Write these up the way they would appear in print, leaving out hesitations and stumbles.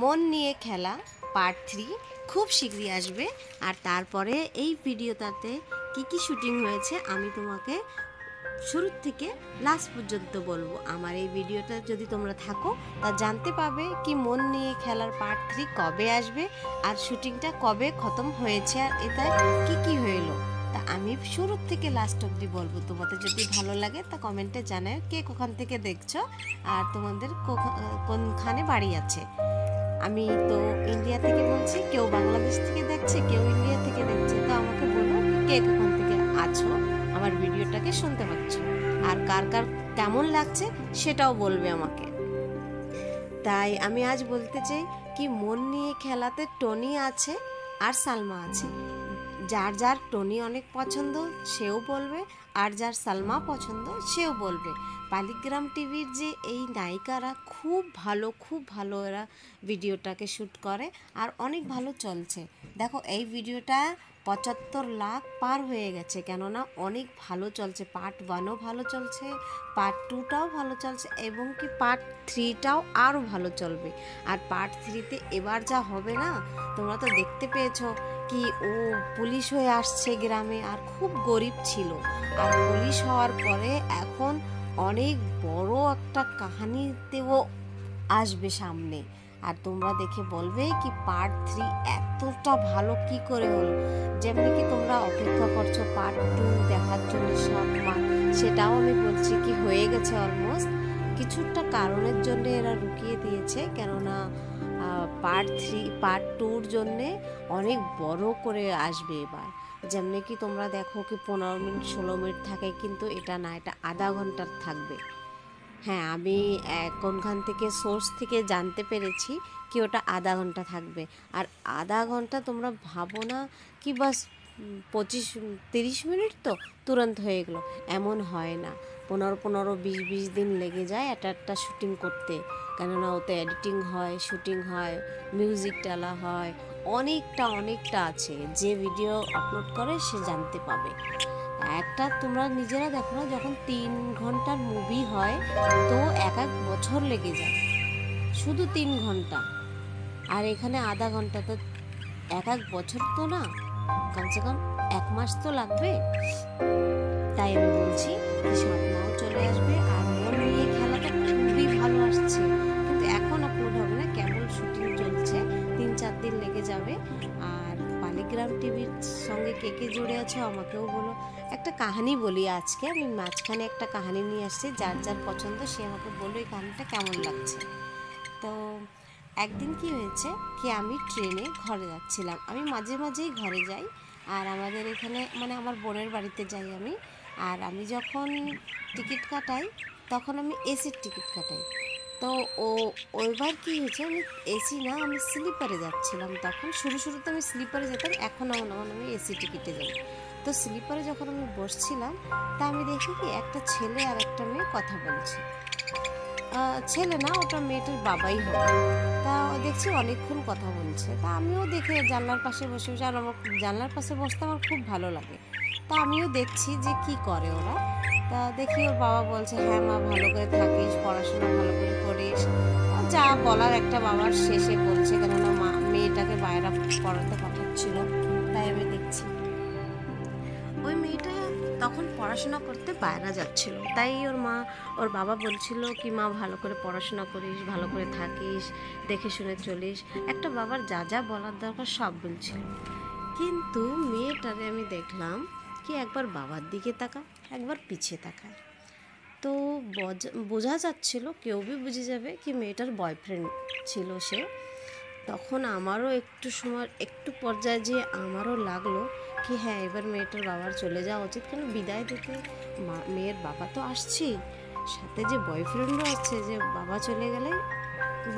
মন নিয়ে খেলা পার্ট 3 খুব শীঘ্রই আসবে। আর তারপরে এই ভিডিওটাতে কি শুটিং হয়েছে আমি তোমাকে শুরু থেকে লাস্ট পর্যন্ত বলবো। আমার এই ভিডিওটা যদি তোমরা থাকো তা জানতে পাবে কি মন নিয়ে খেলার পার্ট 3 কবে আসবে আর শুটিংটা কবে খতম হয়েছে আর এটা কি হইলো। তা আমি শুরু থেকে লাস্ট অবধি বলবো। তোমাদের যদি ভালো লাগে তা কমেন্টে জানাও কে কোখান থেকে দেখছো আর তোমাদের কোনখানে বাড়ি আছে। আমি তো ইন্ডিয়া থেকে বলছি, কেউ বাংলাদেশ থেকে দেখছে, কেউ ইন্ডিয়া থেকে দেখছে। তো আমাকে বলো কে কোখান থেকে আছো, আমার ভিডিওটাকে শুনতে পাচ্ছ আর কার কার কেমন লাগছে সেটাও বলবে আমাকে। তাই আমি আজ বলতে চাই কি মন নিয়ে খেলাতে টনি আছে আর সালমা আছে। যার যার টনি অনেক পছন্দ সেও বলবে, আর যার সালমা পছন্দ সেও বলবে। পালিগ্রাম টিভির যে এই নায়িকারা খুব ভালো এরা ভিডিওটাকে শ্যুট করে আর অনেক ভালো চলছে। দেখো এই ভিডিওটা 75 লাখ পার হয়ে গেছে, কেননা অনেক ভালো চলছে। পার্ট 1ও ভালো চলছে, পার্ট 2টাও ভালো চলছে এবং কি পার্ট 3টাও আরও ভালো চলবে। আর পার্ট 3তে এবার যা হবে না, তোমরা তো দেখতে পেয়েছো কি ও পুলিশ হয়ে আসছে গ্রামে আর খুব গরিব ছিল, আর পুলিশ হওয়ার পরে এখন অনেক বড় একটা কাহিনীতেও আসবে সামনে। আর তোমরা দেখে বলবে কি পার্ট 3 এতটা ভালো কি করে হলো। যেমনি কি তোমরা অপেক্ষা করছো পার্ট 2 দেখার জন্য সব সেটাও আমি বলছি কি হয়ে গেছে অলমোস্ট। কিছুটা কারণের জন্য এরা রুকিয়ে দিয়েছে, কেননা পার্ট 2-র জন্যে অনেক বড় করে আসবে এবার। যেমনি কি তোমরা দেখো কি 15 মিনিট 16 মিনিট থাকে, কিন্তু এটা না, এটা আধা ঘন্টার থাকবে। হ্যাঁ, আমি কোনখান থেকে সোর্স থেকে জানতে পেরেছি কি ওটা আধা ঘন্টা থাকবে। আর আধা ঘন্টা তোমরা ভাবো না কি বাস 25-30 মিনিট তো তুরন্ত হয়ে গেলো, এমন হয় না। 15-20 দিন লেগে যায় একটা শুটিং করতে, কেননা ওতে এডিটিং হয়, শুটিং হয়, মিউজিক ডালা হয়, অনেকটা আছে। যে ভিডিও আপলোড করে সে জানতে পাবে। একটা তোমরা নিজেরা দেখো না, যখন 3 ঘন্টার মুভি হয় তো এক বছর লেগে যায় শুধু 3 ঘন্টা, আর এখানে আধা ঘন্টা, তো এক বছর তো না, কমসে কম 1 মাস তো লাগবে। তাই আমি বলছি স্বপ্নও চলে আসবে আর মন নিয়ে খেলাটা খুবই ভালো আসছে, কিন্তু এখন আপলোড হবে না, কেবল শুটিং চলছে, 3-4 দিন লেগে যাবে। আর পালিগ্রাম টিভির সঙ্গে কে জুড়ে আছো আমাকেও বলো। একটা কাহিনী বলি আজকে, আমি মাঝখানে একটা কাহিনী নিয়ে আসছি, যার যার পছন্দ সে আমাকে বলো এই কাহিনীটা কেমন লাগছে। তো একদিন কি হয়েছে কি, আমি ট্রেনে ঘরে যাচ্ছিলাম। আমি মাঝেই ঘরে যাই, আর আমাদের এখানে মানে আমার বোনের বাড়িতে যাই আমি। আর আমি যখন টিকিট কাটাই তখন আমি এসির টিকিট কাটাই। তো ওইবার কি হয়েছে, আমি এসি না, আমি স্লিপারে যাচ্ছিলাম। তখন শুরুতে আমি স্লিপারে যেতাম, এখন আমি এসি টিকিটে যাই। তো স্লিপারে যখন আমি বসছিলাম তা আমি দেখি কি একটা ছেলে আর একটা মেয়ে কথা বলছে। ছেলে না, ওটা মেয়েটার বাবাই হবে। তা দেখছি অনেকক্ষণ কথা বলছে। তা আমিও দেখে জানলার পাশে বসে আর আমার জানলার পাশে বসতে আমার খুব ভালো লাগে। তা আমিও দেখছি যে কি করে ওরা। তা দেখি ওর বাবা বলছে, হ্যাঁ মা, ভালো করে থাকিস, পড়াশোনা ভালো করে করিস, যা বলার একটা বাবার শেষে বলছে, কেননা মেয়েটাকে বাইরে পড়াতে পাঠাচ্ছিল। তাই আমি দেখছি ওই মেয়েটা তখন পড়াশোনা করতে বাইরে যাচ্ছিল। তাই ওর বাবা বলছিল কি মা, ভালো করে পড়াশোনা করিস, ভালো করে থাকিস, দেখে শুনে চলিস, একটা বাবার যা বলার দরকার সব বলছিল। কিন্তু মেয়েটারে আমি দেখলাম কি একবার বাবার দিকে তাকায়, একবার পিছিয়ে তাকায়। তো বোঝা যাচ্ছিল, কেউ বি বুঝে যাবে কি মেয়েটার বয়ফ্রেন্ড ছিল সে। তখন আমারও একটু পর্যায়ে যে আমারও লাগলো কি হ্যাঁ, এবার মেয়েটার বাবার চলে যাওয়া উচিত, কেন বিদায় দিতে মেয়ের বাবা তো আসছে, সাথে যে বয়ফ্রেন্ডও আসছে, যে বাবা চলে গেলে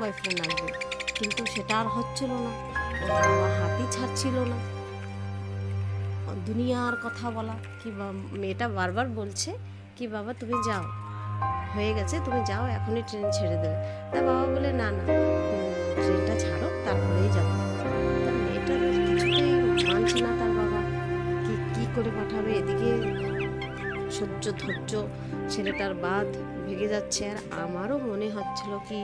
বয়ফ্রেন্ড আসবে। কিন্তু সেটা আর হচ্ছিল না, বাবা হাতই ছাড়ছিল না। দুনিয়ার কথা বলা কি, মেয়েটা বারবার বলছে কি বাবা তুমি যাও, হয়ে গেছে, তুমি যাও, এখনই ট্রেন ছেড়ে দেবে। তা বাবা বলে না, ট্রেনটা ছাড়ো তারপরেই যাবো। তা মেয়েটার কিছুতেই মানছে না তার বাবা, কি করে পাঠাবে। এদিকে ধৈর্য ছেলেটার বাঁধ ভেঙে যাচ্ছে, আর আমারও মনে হচ্ছিল কি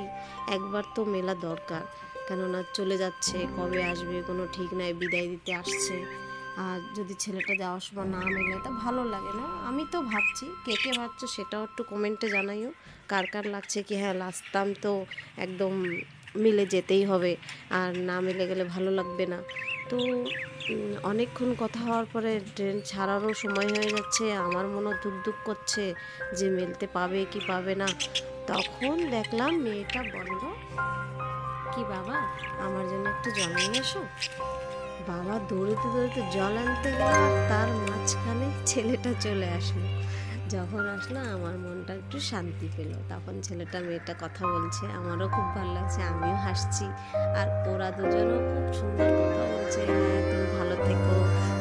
একবার তো মেলা দরকার, কেননা চলে যাচ্ছে, কবে আসবে কোনো ঠিক নাই, বিদায় দিতে আসছে। আর যদি ছেলেটা যাওয়ার সময় না মেলে তা ভালো লাগে না। আমি তো ভাবছি, কে কে ভাবছো সেটাও একটু কমেন্টে জানাইও, কার কার লাগছে কি হ্যাঁ লাস্ট তো একদম মিলে যেতেই হবে, আর না মিলে গেলে ভালো লাগবে না। তো অনেকক্ষণ কথা হওয়ার পরে ট্রেন ছাড়ারও সময় হয়ে যাচ্ছে, আমার মনও ধুক ধুক করছে যে মিলতে পাবে কি পাবে না। তখন দেখলাম মেয়েটা বলল কি, বাবা আমার জন্য একটু জল নিয়ে এসো। বাবা দৌড়তে দৌড়তে জল আনতে গেল, আর তার মাঝখানে ছেলেটা চলে আসলো। যখন আসলো আমার মনটা একটু শান্তি পেল। তখন ছেলেটা মেয়েটা কথা বলছে, আমারও খুব ভালো লাগছে, আমিও হাসছি। আর ওরা দুজনও খুব সুন্দর কথা বলছে, হ্যাঁ তুমি ভালো থেকো,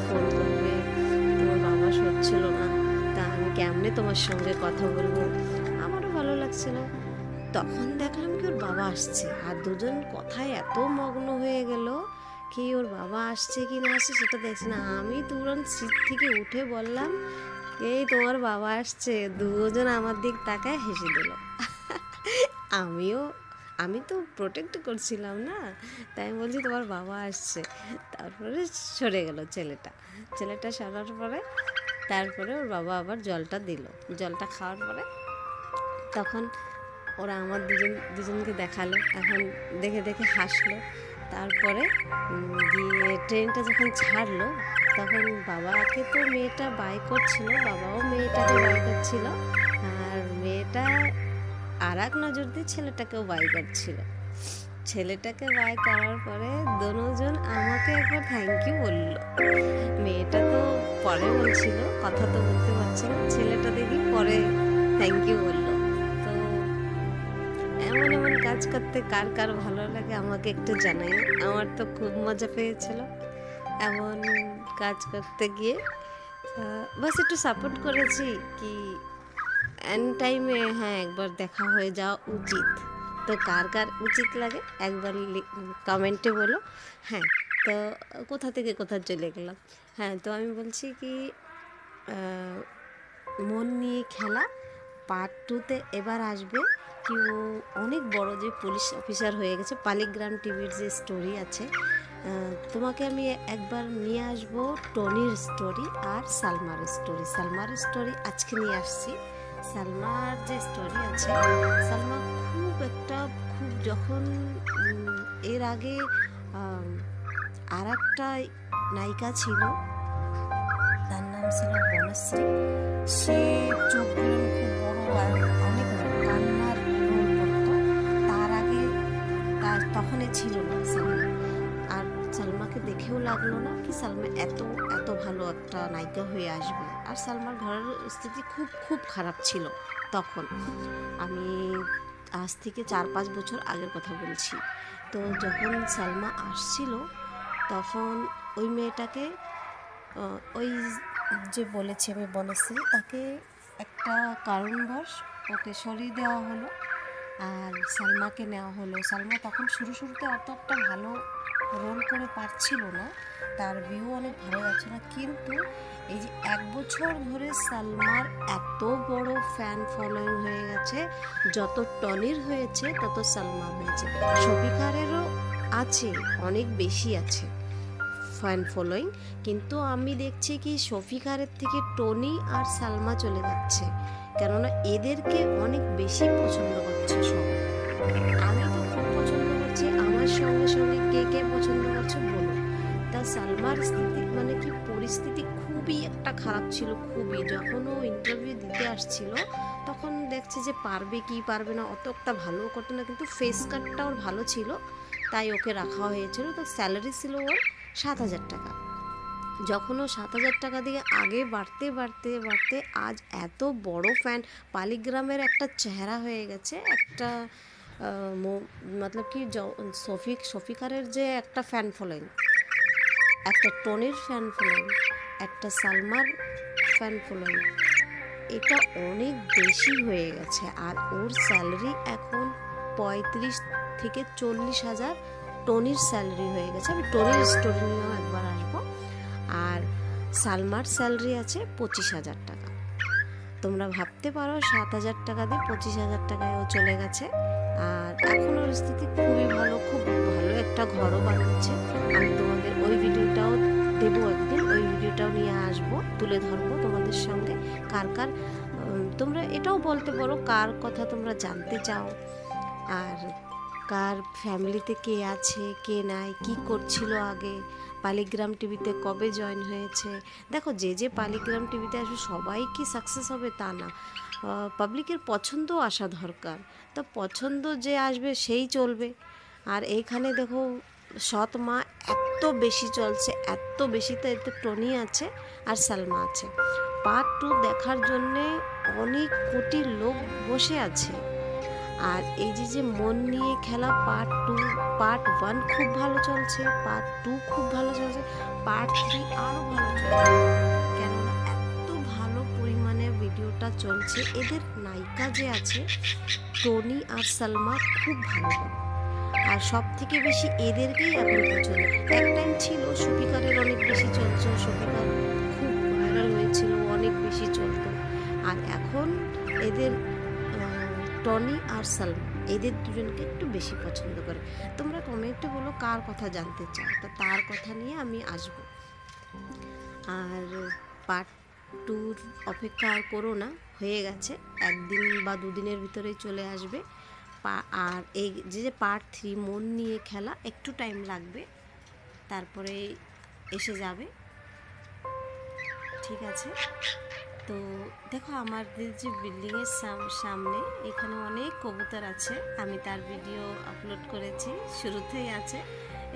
ফোন করবে, তোমার বাবা সচ্ছিল না, তা আমি কেমনে তোমার সঙ্গে কথা বলবো। আমারও ভালো লাগছিল। তখন দেখলাম কি ওর বাবা আসছে, আর দুজন কথায় এত মগ্ন হয়ে গেল কি ওর বাবা আসছে কি না আসছে সেটা দেখছি না। আমি তুরন্ত সিট থেকে উঠে বললাম, এই তোমার বাবা আসছে। দুজন আমার দিক তাকায় হেসে দিল। আমিও, আমি তো প্রোটেক্ট করছিলাম না, তাই আমি বলছি তোমার বাবা আসছে। তারপরে সরে গেল ছেলেটা। ছেলেটা সরার পরে তারপরে ওর বাবা আবার জলটা দিল। জলটা খাওয়ার পরে তখন ওরা আমার দুজনকে দেখালো, এখন দেখে দেখে হাসলো। তারপরে গিয়ে ট্রেনটা যখন ছাড়লো তখন বাবাকে তো মেয়েটা বাই করছিল, বাবাও মেয়েটাকে বাই করছিল, আর মেয়েটা আর এক নজর দিয়ে ছেলেটাকেও বাই করছিল। ছেলেটাকে বাই করার পরে দুজন আমাকে একবার থ্যাংক ইউ বললো। মেয়েটা তো পরে বলছিল, কথা তো বলতে পারছে না, ছেলেটা দেখি পরে থ্যাংক ইউ বললো। তো এমন এমন কাজ করতে কার কার ভালো লাগে আমাকে একটু জানাই। আমার তো খুব মজা পেয়েছিল এমন কাজ করতে গিয়ে। বাস একটু সাপোর্ট করেছি কি এন টাইমে হ্যাঁ একবার দেখা হয়ে যাওয়া উচিত। তো কার কার উচিত লাগে একবার কমেন্টে বলো। হ্যাঁ, তো কোথা থেকে কোথা চলে গেলাম। হ্যাঁ, তো আমি বলছি কি মন নিয়ে খেলা পার্ট 2-তে এবার আসবে কি, ও অনেক বড় যে পুলিশ অফিসার হয়ে গেছে। পালিগ্রাম টিভির যে স্টোরি আছে, তোমাকে আমি একবার নিয়ে আসবো টনির স্টোরি আর সালমার স্টোরি। সালমার স্টোরি আজকে নিয়ে আসছি। সালমার যে স্টোরি আছে, সালমা খুব যখন এর আগে আর একটা নায়িকা ছিল, তার নাম ছিল বনশ্রী। সে চোখগুলো খুব বড় আর অনেক কান্নার রোল করতো। তার আগে তখন ছিল না সালমা। আর সালমাকে দেখেও লাগলো না কি সালমা এত এত ভালো একটা নায়িকা হয়ে আসবে। আর সালমার ঘরের স্থিতি খুব খুব খারাপ ছিল তখন। আমি আজ থেকে 4-5 বছর আগের কথা বলছি। তো যখন সালমা আসছিল তখন ওই মেয়েটাকে ওই যে বলেছি আমি বনশ্রী, তাকে একটা কারণবশ ওকে সরিয়ে দেওয়া হলো আর সালমাকে নেওয়া হলো। সালমা তখন শুরুতে অত একটা ভালো রোল করে পারছিল না, তার ভিউ অনেক ভালো যাচ্ছে না, কিন্তু এই যে 1 বছর ধরে সালমার এত বড় ফ্যান ফলোয়িং হয়ে গেছে। যত টনির হয়েছে তত সালমার হয়েছে। শফিকারেরও আছে, অনেক বেশি আছে ফ্যান ফলোয়িং, কিন্তু আমি দেখছি কি শফিকারের থেকে টনি আর সালমা চলে যাচ্ছে, কেননা এদেরকে অনেক বেশি পছন্দ করছে সবাই। আমি তো খুব পছন্দ করছি, আমার সঙ্গে সঙ্গে কে কে পছন্দ করছে বলো। তা সালমার স্থিতি মানে কি পরিস্থিতি খুবই একটা খারাপ ছিল, খুবই। যখন ও ইন্টারভিউ দিতে আসছিল তখন দেখছে যে পারবে কি পারবে না, অত একটা ভালো করতো না, কিন্তু ফেস কাটটা ওর ভালো ছিল, তাই ওকে রাখা হয়েছিল। তো স্যালারি ছিল ওর 7,000 টাকা। যখন ও 7,000 টাকা দিয়ে আগে বাড়তে বাড়তে বাড়তে আজ এত বড় ফ্যান, পালিগ্রামের একটা চেহারা হয়ে গেছে, একটা মতলব কি শফিকারের যে একটা ফ্যান ফলোয়িং, একটা টনির ফ্যান ফলোয়িং, একটা সালমার ফ্যান ফলোয়িং, এটা অনেক বেশি হয়ে গেছে। আর ওর স্যালারি এখন 35 থেকে 40,000 টনির স্যালারি হয়ে গেছে। আমি টনির স্টোরি নিয়েও একবার আসবো। আর সালমার স্যালারি আছে 25,000 টাকা। তোমরা ভাবতে পারো 7,000 টাকা দিয়ে 25,000 টাকায় ও চলে গেছে। আর এখন ওর স্থিতি খুবই ভালো, খুব ভালো বড় বানাচ্ছে। আমি তোমাদের ওই ভিডিওটাও দেবো একদিন, ওই ভিডিওটাও নিয়ে আসবো, তুলে ধরবো তোমাদের সঙ্গে। কার কার তোমরা এটাও বলতে পারো কার কথা তোমরা জানতে চাও, আর কার ফ্যামিলিতে কে আছে কে নাই, কি করছিল আগে, পালিগ্রাম টিভিতে কবে জয়েন হয়েছে। দেখো যে যে পালিগ্রাম টিভিতে আসবে সবাই কি সাকসেস হবে তা না, পাবলিকের পছন্দ আসা দরকার। তো পছন্দ যে আসবে সেই চলবে। আর এইখানে দেখো সৎ মা এত বেশি চলছে, এত বেশি, তো এতে টনি আছে আর সালমা আছে। পার্ট 2 দেখার জন্যে অনেক কোটি লোক বসে আছে। আর এই যে মন নিয়ে খেলা পার্ট 2, পার্ট 1 খুব ভালো চলছে, পার্ট 2 খুব ভালো চলছে, পার্ট 3 আরও ভালো চলছে। কেননা এত ভালো পরিমাণে ভিডিওটা চলছে। এদের নায়িকা যে আছে টনি আর সালমা খুব ভালো, আর সব থেকে বেশি এদেরকেই এখন পছন্দ। এক টাইম ছিল শফিকারের অনেক বেশি চলছে, শফিকার খুব ভাইরাল হয়েছিল, অনেক বেশি চলতো। আর এখন এদের টনি আর সালমা এদের দুজনকে একটু বেশি পছন্দ করে। তোমরা কমেন্টে বলো কার কথা জানতে চাও, তো তার কথা নিয়ে আমি আসব। আর পার্ট 2 অপেক্ষা আর করো না, হয়ে গেছে, একদিন বা দুদিনের ভিতরেই চলে আসবে। আর এই যে পার্ট 3 মন নিয়ে খেলা একটু টাইম লাগবে, তারপরে এসে যাবে, ঠিক আছে। তো দেখো আমাদের যে বিল্ডিংয়ের সামনে এখানে অনেক কবুতর আছে, আমি তার ভিডিও আপলোড করেছি, শুরুতেই আছে।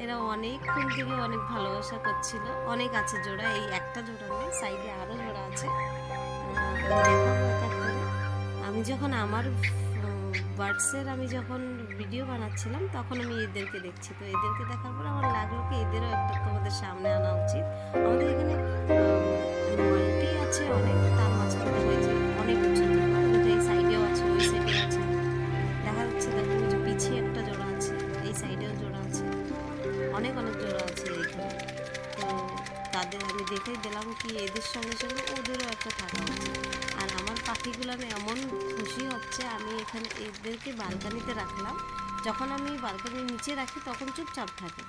এরা অনেকক্ষণ থেকে অনেক ভালোবাসা করছিল, অনেক আছে জোড়া, এই একটা জোড়া নয়, সাইডে আরও জোড়া আছে, দেখাবো এক এক করে। আমি যখন আমার বার্ডসের আমি যখন ভিডিও বানাচ্ছিলাম তখন আমি এদেরকে দেখছি, তো এদেরকে দেখার পর আমার লাগলো কি এদেরও একটা তোমাদের সামনে আনা উচিত। আমাদের এখানে মাল্টি আছে অনেক, তার মাঝখানে হয়েছে অনেক উঁচু জায়গা, এই সাইডেও আছে, ওই সাইডেও আছে, দেখা যাচ্ছে। দেখো যে পিছিয়ে একটা জোড়া আছে, এই সাইডেও জোড়া আছে, অনেক অনেক জোড়া আছে এইখানে। তো তাদের আমি দেখেই দিলাম কি এদের সঙ্গে সঙ্গে ওদেরও একটা থাকা উচিত। আর আমার পাখিগুলো এমন খুশি হচ্ছে, আমি এখানে এদেরকে বালকানিতে রাখলাম, যখন আমি বালকানির নিচে রাখি তখন চুপচাপ থাকে,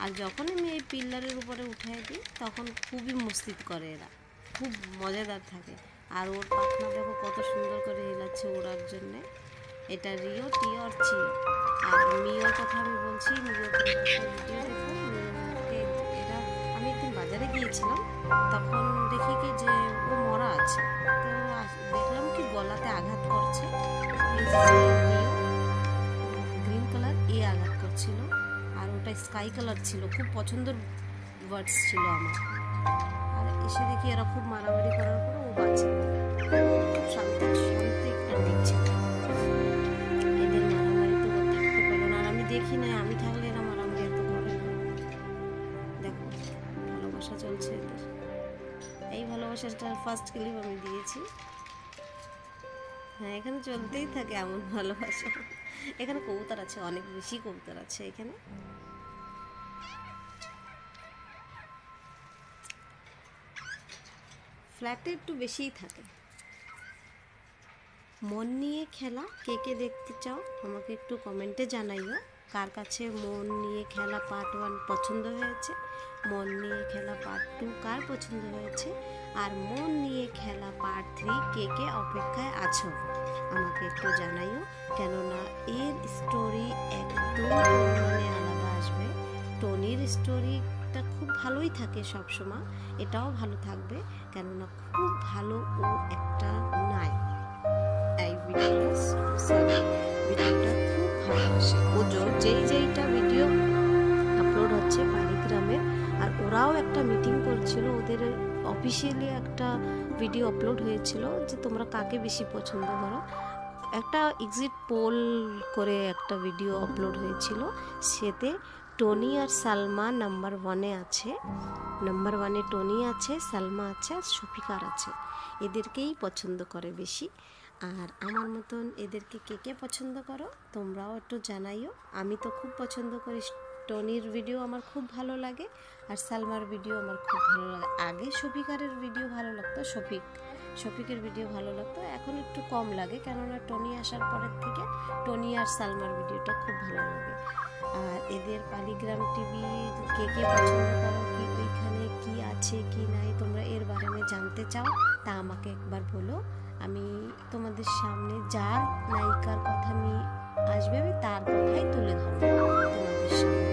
আর যখন আমি এই পিলারের উপরে উঠাই দিই তখন খুবই মস্তিদ করে, এরা খুব মজাদার থাকে। আর ওর পাখনা দেখো কত সুন্দর করে হেলাচ্ছে ওড়ার জন্যে। এটা রিও, টিও আর চিও। আর মিওর কথা আমি বলছি, মিও ভিডিও দেখো, মিওকে এরা আমি একদিন বাজারে গিয়েছিলাম, তখন দেখি কি যে ও মরা আছে, তো দেখলাম কি গলাতে আঘাত করছে, এই যে রিও গ্রিন কালার এ আঘাত করছিল, আর ওটা স্কাই কালার ছিল, খুব পছন্দের বার্ডস ছিল আমার। আর এসে দেখি এরা খুব মারামারি করার পরে ও বাঁচে, খুব শান্তি একটা দিচ্ছে। এদের মারামারি তো থাকতে পারলো না, আর আমি দেখি না, আমি থাকলে এরা মারামারি এত করে না। দেখো ভালোবাসা চলছে এদের, এই ভালোবাসাটার ফার্স্ট ক্লিপ আমি দিয়েছি। হ্যাঁ এখানে চলতেই থাকে এমন ভালোবাসা। এখানে কবুতর আছে, অনেক বেশি কবুতর আছে এখানে। ফ্ল্যাটে একটু বেশিই থাকে। মন নিয়ে খেলা কে কে দেখতে চাও আমাকে একটু কমেন্টে জানাইও, কার কাছে মন নিয়ে খেলা পার্ট 1 পছন্দ হয়েছে, মন নিয়ে খেলা পার্ট 2 কার পছন্দ হয়েছে, আর মন নিয়ে খেলা পার্ট 3 কে কে অপেক্ষায় আছো আমাকে একটু জানাইও। কেননা এর স্টোরি একদম পরিমাণে আলাদা আসবে। টনির স্টোরিটা খুব ভালোই থাকে সবসময়, এটাও ভালো থাকবে, কেননা খুব ভালো ও একটা নায়ক। এই ভিডিওটা খুব ভালোবাসে ও, যেইটা ভিডিও আপলোড হচ্ছে পালিগ্রামের, আর ওরাও একটা মিটিং করছিল, ওদের অফিসিয়ালি একটা ভিডিও আপলোড হয়েছিল যে তোমরা কাকে বেশি পছন্দ করো, একটা এক্সিট পোল করে একটা ভিডিও আপলোড হয়েছিল, সেতে টনি আর সালমা নাম্বার 1-এ আছে, নাম্বার 1-এ টনি আছে, সালমা আছে, আর শফিকার আছে, এদেরকেই পছন্দ করে বেশি। আর আমার মতন এদেরকে কে কে পছন্দ করো তোমরাও একটু জানাইও। আমি তো খুব পছন্দ করি, টনির ভিডিও আমার খুব ভালো লাগে, আর সালমার ভিডিও আমার খুব ভালো লাগে। আগে শফিকারের ভিডিও ভালো লাগতো, শফিকের ভিডিও ভালো লাগতো, এখন একটু কম লাগে, কেননা টনি আসার পরের থেকে টনি আর সালমার ভিডিওটা খুব ভালো লাগে। আর এদের পালিগ্রাম টিভি কে কে পছন্দ করো, কি ওইখানে কি আছে কি নাই তোমরা এর বারে মে জানতে চাও, তা আমাকে একবার বলো। আমি তোমাদের সামনে যার নায়িকার কথা আমি আসবে আমি তার কথাই তুলে ধরবো তোমাদের সামনে।